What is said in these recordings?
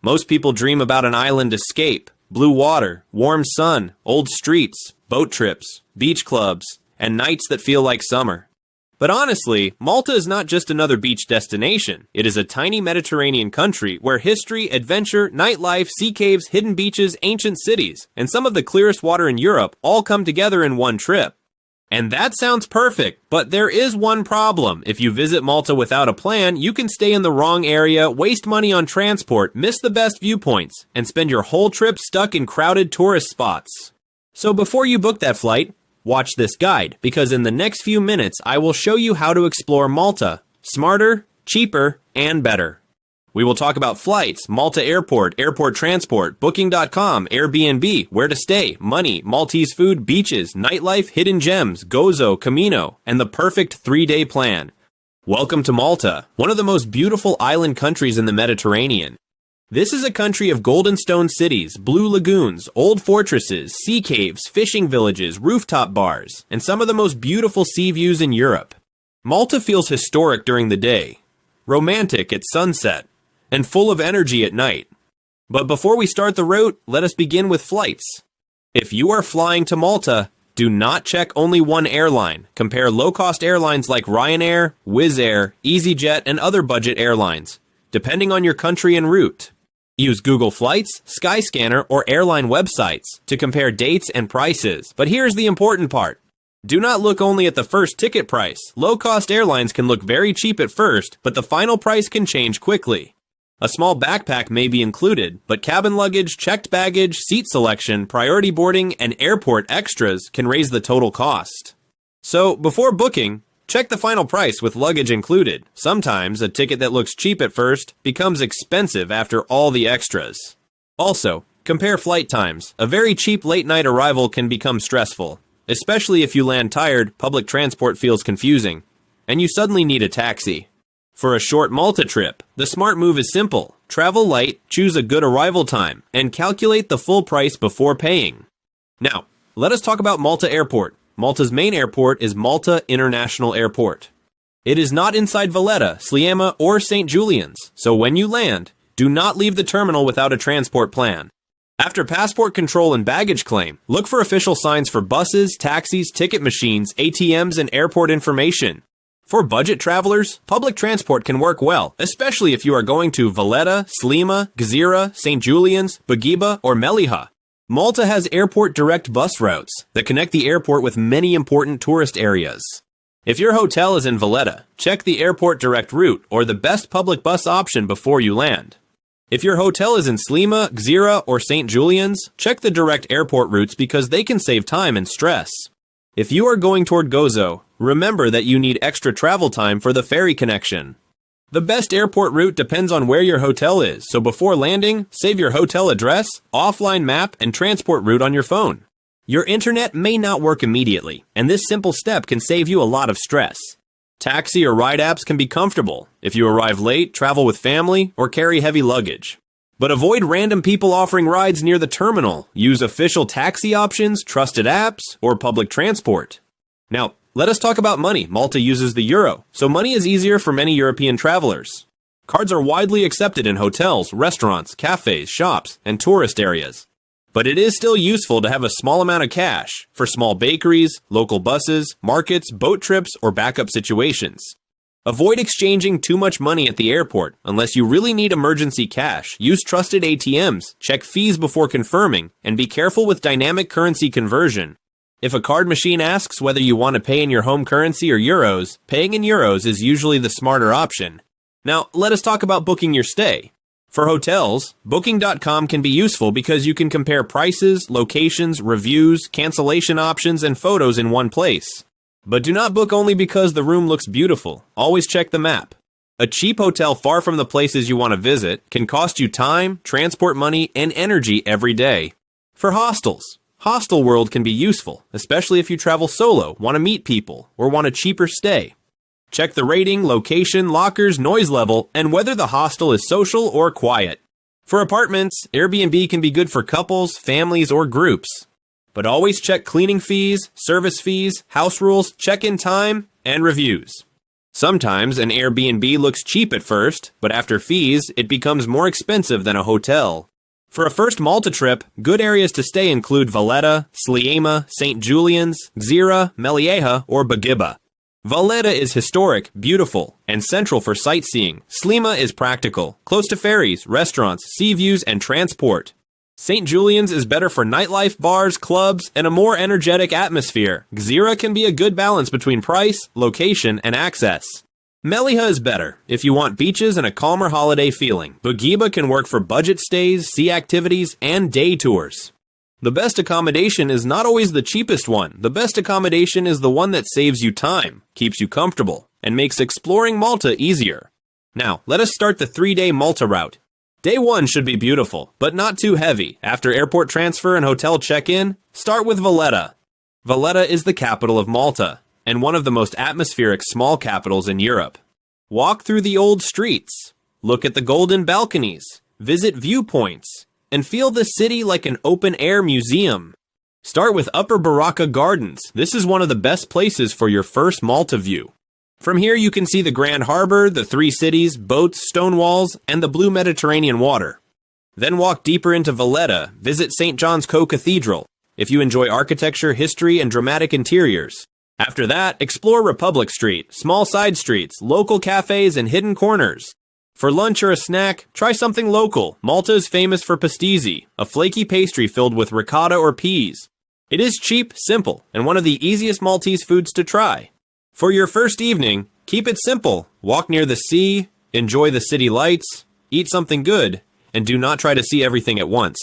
Most people dream about an island escape, blue water, warm sun, old streets, boat trips, beach clubs, and nights that feel like summer. But honestly, Malta is not just another beach destination. It is a tiny Mediterranean country where history, adventure, nightlife, sea caves, hidden beaches, ancient cities, and some of the clearest water in Europe all come together in one trip. And that sounds perfect, but there is one problem. If you visit Malta without a plan, you can stay in the wrong area, waste money on transport, miss the best viewpoints, and spend your whole trip stuck in crowded tourist spots. So before you book that flight, watch this guide, because in the next few minutes, I will show you how to explore Malta smarter, cheaper, and better. We will talk about flights, Malta Airport, airport transport, Booking.com, Airbnb, where to stay, money, Maltese food, beaches, nightlife, hidden gems, Gozo, Comino, and the perfect 3-day plan. Welcome to Malta, one of the most beautiful island countries in the Mediterranean. This is a country of golden stone cities, blue lagoons, old fortresses, sea caves, fishing villages, rooftop bars, and some of the most beautiful sea views in Europe. Malta feels historic during the day, romantic at sunset, and full of energy at night. But before we start the route, let us begin with flights. If you are flying to Malta, do not check only one airline. Compare low-cost airlines like Ryanair, Wizz Air, EasyJet, and other budget airlines, depending on your country and route. Use Google Flights, Skyscanner, or airline websites to compare dates and prices. But here's the important part. Do not look only at the first ticket price. Low-cost airlines can look very cheap at first, but the final price can change quickly. A small backpack may be included, but cabin luggage, checked baggage, seat selection, priority boarding, and airport extras can raise the total cost. So, before booking, check the final price with luggage included. Sometimes, a ticket that looks cheap at first becomes expensive after all the extras. Also, compare flight times. A very cheap late-night arrival can become stressful. Especially if you land tired, public transport feels confusing, and you suddenly need a taxi. For a short Malta trip, the smart move is simple. Travel light, choose a good arrival time, and calculate the full price before paying. Now, let us talk about Malta Airport. Malta's main airport is Malta International Airport. It is not inside Valletta, Sliema, or St. Julian's, so when you land, do not leave the terminal without a transport plan. After passport control and baggage claim, look for official signs for buses, taxis, ticket machines, ATMs, and airport information. For budget travelers, public transport can work well, especially if you are going to Valletta, Sliema, Gzira, St. Julian's, Bugibba, or Mellieha. Malta has airport direct bus routes that connect the airport with many important tourist areas. If your hotel is in Valletta, check the airport direct route or the best public bus option before you land. If your hotel is in Sliema, Gzira, or St. Julian's, check the direct airport routes because they can save time and stress. If you are going toward Gozo, remember that you need extra travel time for the ferry connection. The best airport route depends on where your hotel is, so before landing, save your hotel address, offline map, and transport route on your phone. Your internet may not work immediately, and this simple step can save you a lot of stress. Taxi or ride apps can be comfortable if you arrive late, travel with family, or carry heavy luggage. But avoid random people offering rides near the terminal. Use official taxi options, trusted apps, or public transport. Now, let us talk about money. Malta uses the euro, so money is easier for many European travelers. Cards are widely accepted in hotels, restaurants, cafes, shops, and tourist areas. But it is still useful to have a small amount of cash for small bakeries, local buses, markets, boat trips, or backup situations. Avoid exchanging too much money at the airport unless you really need emergency cash. Use trusted ATMs, check fees before confirming, and be careful with dynamic currency conversion. If a card machine asks whether you want to pay in your home currency or euros, paying in euros is usually the smarter option. Now, let us talk about booking your stay. For hotels, Booking.com can be useful because you can compare prices, locations, reviews, cancellation options, and photos in one place. But do not book only because the room looks beautiful. Always check the map. A cheap hotel far from the places you want to visit can cost you time, transport money, and energy every day. For hostels, Hostel World can be useful, especially if you travel solo, want to meet people, or want a cheaper stay. Check the rating, location, lockers, noise level, and whether the hostel is social or quiet. For apartments, Airbnb can be good for couples, families, or groups. But always check cleaning fees, service fees, house rules, check-in time, and reviews. Sometimes an Airbnb looks cheap at first, but after fees, it becomes more expensive than a hotel. For a first Malta trip, good areas to stay include Valletta, Sliema, St. Julian's, Gzira, Mellieha, or Bugibba. Valletta is historic, beautiful, and central for sightseeing. Sliema is practical, close to ferries, restaurants, sea views, and transport. St. Julian's is better for nightlife, bars, clubs, and a more energetic atmosphere. Gzira can be a good balance between price, location, and access. Mellieha is better if you want beaches and a calmer holiday feeling. Bugibba can work for budget stays, sea activities, and day tours. The best accommodation is not always the cheapest one. The best accommodation is the one that saves you time, keeps you comfortable, and makes exploring Malta easier. Now, let us start the 3-day Malta route. Day 1 should be beautiful, but not too heavy. After airport transfer and hotel check-in, start with Valletta. Valletta is the capital of Malta, and one of the most atmospheric small capitals in Europe. Walk through the old streets, look at the golden balconies, visit viewpoints, and feel the city like an open-air museum. Start with Upper Barrakka Gardens. This is one of the best places for your first Malta view. From here you can see the Grand Harbour, the 3 cities, boats, stone walls, and the blue Mediterranean water. Then walk deeper into Valletta, visit St. John's Co-Cathedral, if you enjoy architecture, history, and dramatic interiors. After that, explore Republic Street, small side streets, local cafes, and hidden corners. For lunch or a snack, try something local. Malta is famous for pastése, a flaky pastry filled with ricotta or peas. It is cheap, simple, and one of the easiest Maltese foods to try. For your first evening, keep it simple. Walk near the sea, enjoy the city lights, eat something good, and do not try to see everything at once.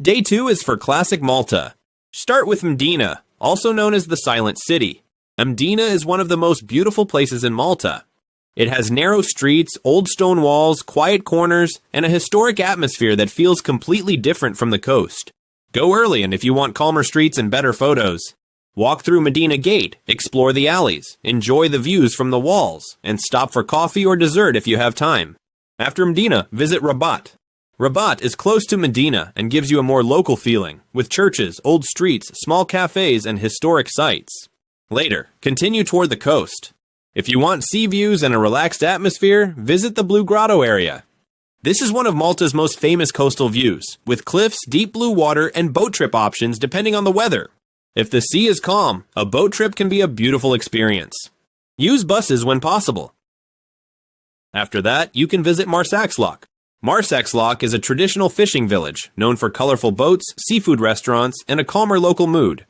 Day 2 is for classic Malta. Start with Mdina, also known as the Silent City. Mdina is one of the most beautiful places in Malta. It has narrow streets, old stone walls, quiet corners, and a historic atmosphere that feels completely different from the coast. Go early and if you want calmer streets and better photos. Walk through Mdina Gate, explore the alleys, enjoy the views from the walls, and stop for coffee or dessert if you have time. After Mdina, visit Rabat. Rabat is close to Mdina and gives you a more local feeling, with churches, old streets, small cafes, and historic sites. Later, continue toward the coast. If you want sea views and a relaxed atmosphere, visit the Blue Grotto area. This is one of Malta's most famous coastal views, with cliffs, deep blue water, and boat trip options depending on the weather. If the sea is calm, a boat trip can be a beautiful experience. Use buses when possible. After that, you can visit Marsaxlokk. Marsaxlokk is a traditional fishing village, known for colorful boats, seafood restaurants, and a calmer local mood.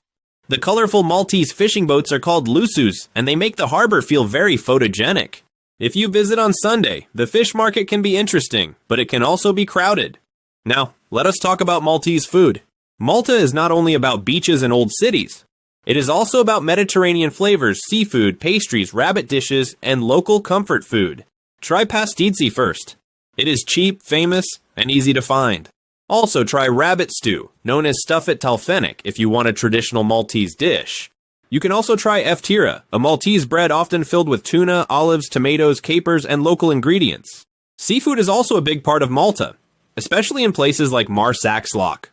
The colorful Maltese fishing boats are called lusus, and they make the harbor feel very photogenic. If you visit on Sunday, the fish market can be interesting, but it can also be crowded. Now, let us talk about Maltese food. Malta is not only about beaches and old cities. It is also about Mediterranean flavors, seafood, pastries, rabbit dishes, and local comfort food. Try pastése first. It is cheap, famous, and easy to find. Also try rabbit stew, known as stuffed talfenik if you want a traditional Maltese dish. You can also try eftira, a Maltese bread often filled with tuna, olives, tomatoes, capers, and local ingredients. Seafood is also a big part of Malta, especially in places like Marsaxlokk.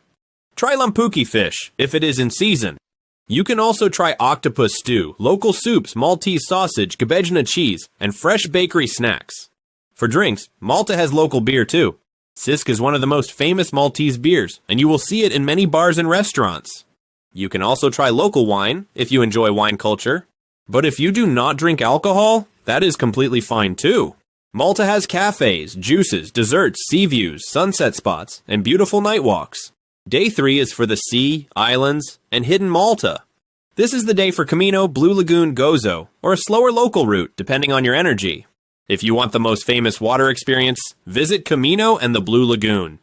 Try lampuki fish, if it is in season. You can also try octopus stew, local soups, Maltese sausage, Gbejna cheese, and fresh bakery snacks. For drinks, Malta has local beer too. Sisk is one of the most famous Maltese beers, and you will see it in many bars and restaurants. You can also try local wine, if you enjoy wine culture. But if you do not drink alcohol, that is completely fine too. Malta has cafes, juices, desserts, sea views, sunset spots, and beautiful night walks. Day 3 is for the sea, islands, and hidden Malta. This is the day for Comino Blue Lagoon Gozo, or a slower local route, depending on your energy. If you want the most famous water experience, visit Comino and the Blue Lagoon.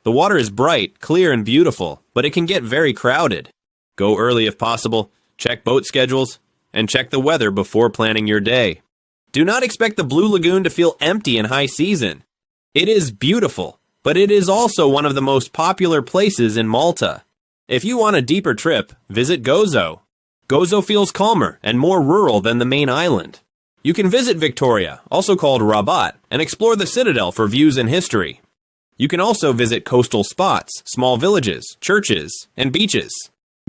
The water is bright, clear, and beautiful, but it can get very crowded. Go early if possible, check boat schedules, and check the weather before planning your day. Do not expect the Blue Lagoon to feel empty in high season. It is beautiful, but it is also one of the most popular places in Malta. If you want a deeper trip, visit Gozo. Gozo feels calmer and more rural than the main island. You can visit Victoria, also called Rabat, and explore the citadel for views and history. You can also visit coastal spots, small villages, churches, and beaches.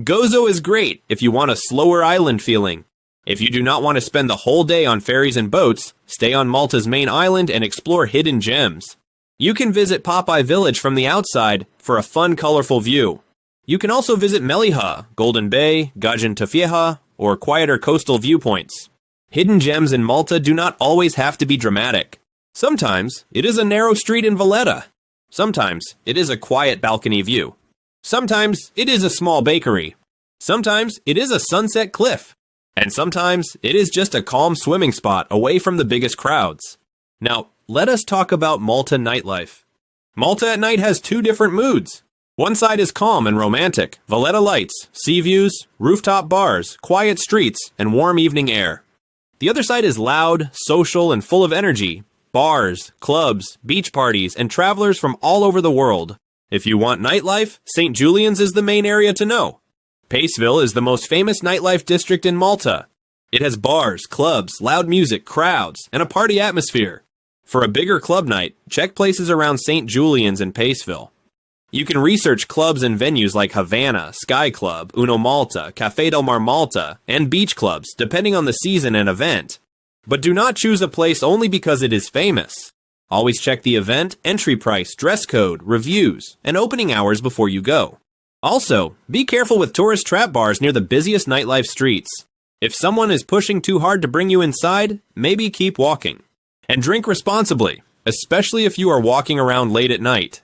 Gozo is great if you want a slower island feeling. If you do not want to spend the whole day on ferries and boats, stay on Malta's main island and explore hidden gems. You can visit Popeye Village from the outside for a fun, colorful view. You can also visit Mellieha, Golden Bay, Gajin Tafieha, or quieter coastal viewpoints. Hidden gems in Malta do not always have to be dramatic. Sometimes it is a narrow street in Valletta. Sometimes it is a quiet balcony view. Sometimes it is a small bakery. Sometimes it is a sunset cliff. And sometimes it is just a calm swimming spot away from the biggest crowds. Now, let us talk about Malta nightlife. Malta at night has two different moods. One side is calm and romantic, Valletta lights, sea views, rooftop bars, quiet streets, and warm evening air. The other side is loud, social, and full of energy. Bars, clubs, beach parties, and travelers from all over the world. If you want nightlife, St. Julian's is the main area to know. Paceville is the most famous nightlife district in Malta. It has bars, clubs, loud music, crowds, and a party atmosphere. For a bigger club night, check places around St. Julian's and Paceville. You can research clubs and venues like Havana, Sky Club, Uno Malta, Café del Mar Malta, and beach clubs, depending on the season and event. But do not choose a place only because it is famous. Always check the event, entry price, dress code, reviews, and opening hours before you go. Also, be careful with tourist trap bars near the busiest nightlife streets. If someone is pushing too hard to bring you inside, maybe keep walking. And drink responsibly, especially if you are walking around late at night.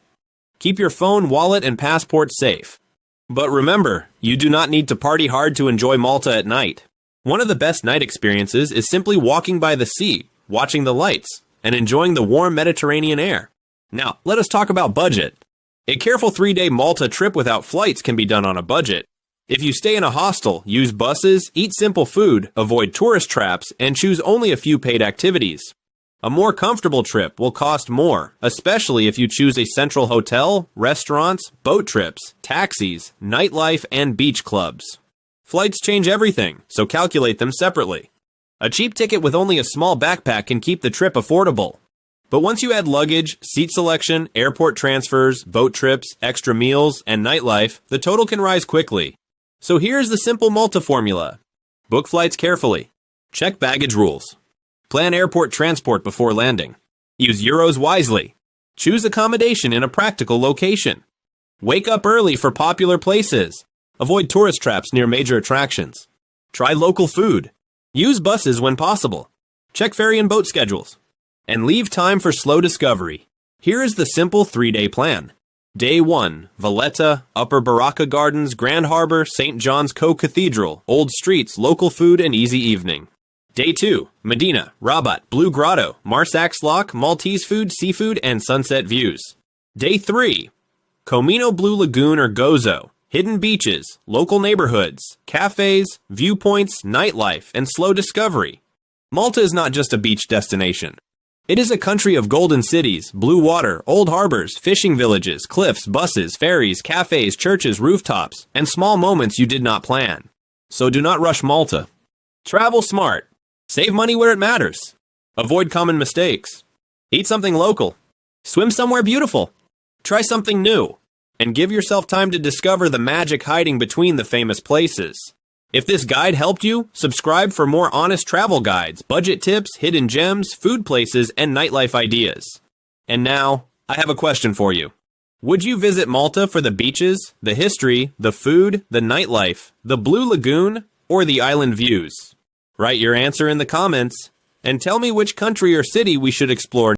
Keep your phone, wallet, and passport safe. But remember, you do not need to party hard to enjoy Malta at night. One of the best night experiences is simply walking by the sea, watching the lights, and enjoying the warm Mediterranean air. Now, let us talk about budget. A careful 3-day Malta trip without flights can be done on a budget. If you stay in a hostel, use buses, eat simple food, avoid tourist traps, and choose only a few paid activities. A more comfortable trip will cost more, especially if you choose a central hotel, restaurants, boat trips, taxis, nightlife, and beach clubs. Flights change everything, so calculate them separately. A cheap ticket with only a small backpack can keep the trip affordable. But once you add luggage, seat selection, airport transfers, boat trips, extra meals, and nightlife, the total can rise quickly. So here's the simple Malta formula. Book flights carefully. Check baggage rules. Plan airport transport before landing. Use euros wisely. Choose accommodation in a practical location. Wake up early for popular places. Avoid tourist traps near major attractions. Try local food. Use buses when possible. Check ferry and boat schedules. And leave time for slow discovery. Here is the simple 3-day plan. Day 1, Valletta, Upper Barrakka Gardens, Grand Harbour, St. John's Co-Cathedral, old streets, local food, and easy evening. Day 2, Mdina, Rabat, Blue Grotto, Marsaxlokk, Maltese food, seafood, and sunset views. Day 3, Comino Blue Lagoon or Gozo, hidden beaches, local neighborhoods, cafes, viewpoints, nightlife, and slow discovery. Malta is not just a beach destination. It is a country of golden cities, blue water, old harbors, fishing villages, cliffs, buses, ferries, cafes, churches, rooftops, and small moments you did not plan. So do not rush Malta. Travel smart. Save money where it matters. Avoid common mistakes. Eat something local. Swim somewhere beautiful. Try something new. And give yourself time to discover the magic hiding between the famous places. If this guide helped you, subscribe for more honest travel guides, budget tips, hidden gems, food places, and nightlife ideas. And now, I have a question for you. Would you visit Malta for the beaches, the history, the food, the nightlife, the Blue Lagoon, or the island views? Write your answer in the comments, and tell me which country or city we should explore